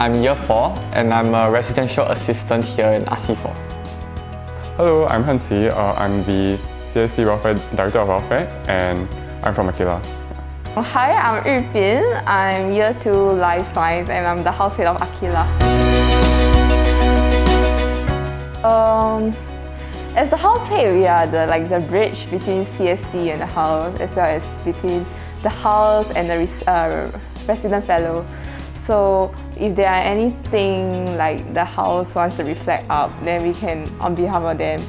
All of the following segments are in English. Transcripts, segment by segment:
I'm year 4 and I'm a residential assistant here in RC4. Hello, I'm Han Qi. I'm the CSC Welfare Director of Welfare and I'm from Akila. Hi, I'm Yu Bin. I'm year 2 Life Science and I'm the house head of Akila. As the house head, we are the bridge between CSC and the house, as well as between the house and the resident fellow. So if there are anything like the house wants to reflect up, then we can, on behalf of them,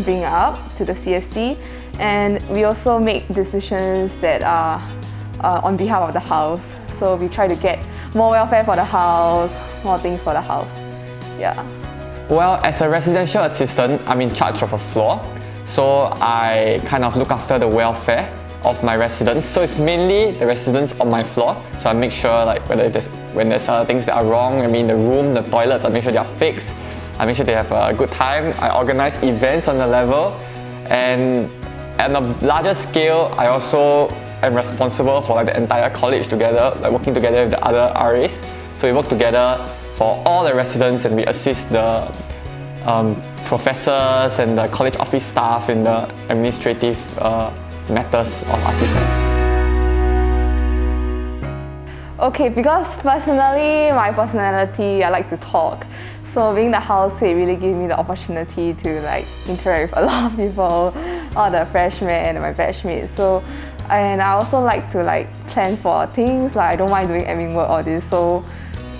bring up to the CSC. And we also make decisions that are on behalf of the house. So we try to get more welfare for the house, more things for the house. Yeah. Well, as a residential assistant, I'm in charge of a floor. So I kind of look after the welfare of my residents. So it's mainly the residents on my floor. So I make sure when there's things that are wrong, the room, the toilets, I make sure they are fixed. I make sure they have a good time. I organize events on the level. And at a larger scale, I also am responsible for the entire college together, working together with the other RAs. So we work together for all the residents and we assist the professors and the college office staff in the administrative matters of RC4. Okay, because personally, my personality, I like to talk. So being the house head really gave me the opportunity to interact with a lot of people, all the freshmen and my batchmates. So, and I also like to plan for things, I don't mind doing admin work or this, so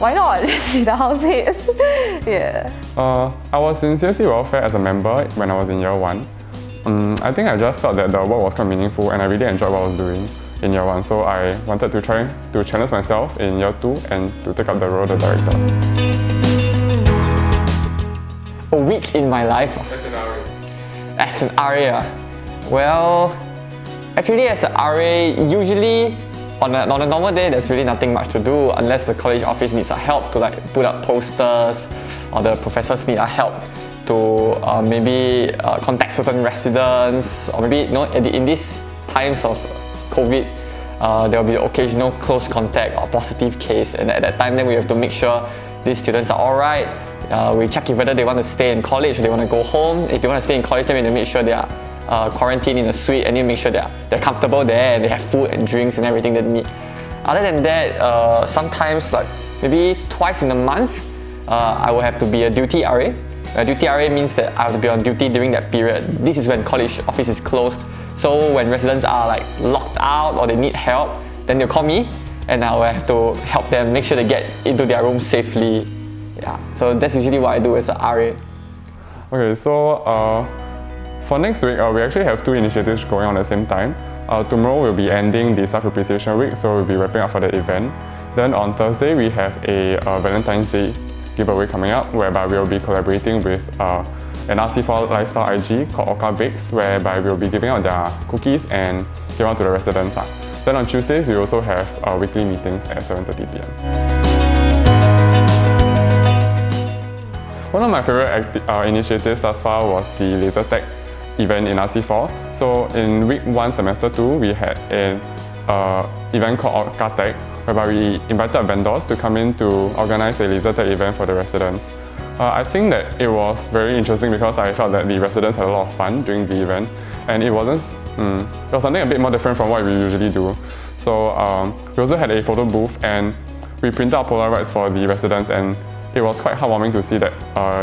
why not just be the house head? Yeah. I was in CSC Welfare as a member when I was in year 1. I think I just felt that the work was quite meaningful and I really enjoyed what I was doing in year 1. So I wanted to try to challenge myself in year 2 and to take up the role of the director. A week in my life? As an RA? Well, actually as an RA, usually on a normal day, there's really nothing much to do unless the college office needs our help to put up posters or the professors need our help to maybe contact certain residents, or maybe in these times of COVID, there will be occasional close contact or positive case, and at that time then we have to make sure these students are alright. We check if whether they want to stay in college or they want to go home. If they want to stay in college, then we need to make sure they are quarantined in a suite and you make sure they're comfortable there and they have food and drinks and everything they need. Other than that, sometimes maybe twice in a month, I will have to be a duty RA. A duty RA means that I have to be on duty during that period. This is when college office is closed. So when residents are locked out or they need help, then they'll call me and I will have to help them make sure they get into their room safely. Yeah. So that's usually what I do as a RA. Okay, so for next week, we actually have 2 initiatives going on at the same time. Tomorrow we'll be ending the Staff Appreciation Week, so we'll be wrapping up for the event. Then on Thursday, we have a Valentine's Day giveaway coming up, whereby we'll be collaborating with an RC4 lifestyle IG called Oka Bakes, whereby we'll be giving out their cookies and give out to the residents. Then on Tuesdays, we also have weekly meetings at 7:30 p.m. One of my favorite initiatives thus far was the laser tag event in RC4. So in week 1, semester 2, we had an event called Oka Tag, whereby we invited vendors to come in to organize a laser tag event for the residents. I think that it was very interesting because I felt that the residents had a lot of fun during the event, and it was something a bit more different from what we usually do. So we also had a photo booth and we printed out Polaroids for the residents, and it was quite heartwarming to see that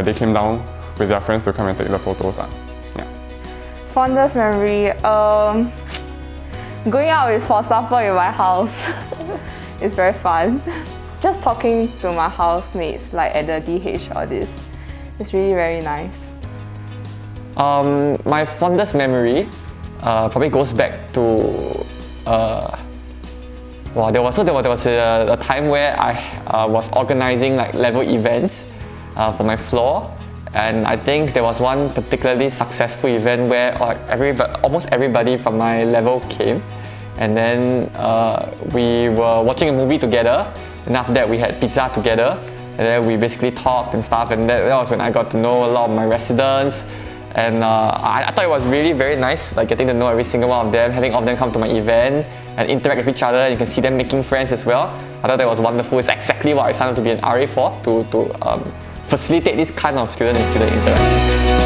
they came down with their friends to come and take the photos. Yeah. Fondest memory, going out for supper in my house. It's very fun. Just talking to my housemates at the DH or this. It's really very nice. My fondest memory probably goes back to there was a time where I was organizing level events for my floor, and I think there was one particularly successful event where almost everybody from my level came. And then we were watching a movie together, and after that we had pizza together, and then we basically talked and stuff, and that was when I got to know a lot of my residents. And I thought it was really very nice, getting to know every single one of them, having all of them come to my event and interact with each other. You can see them making friends as well. I thought that was wonderful. It's exactly what I signed up to be an RA for, to facilitate this kind of student and student interaction.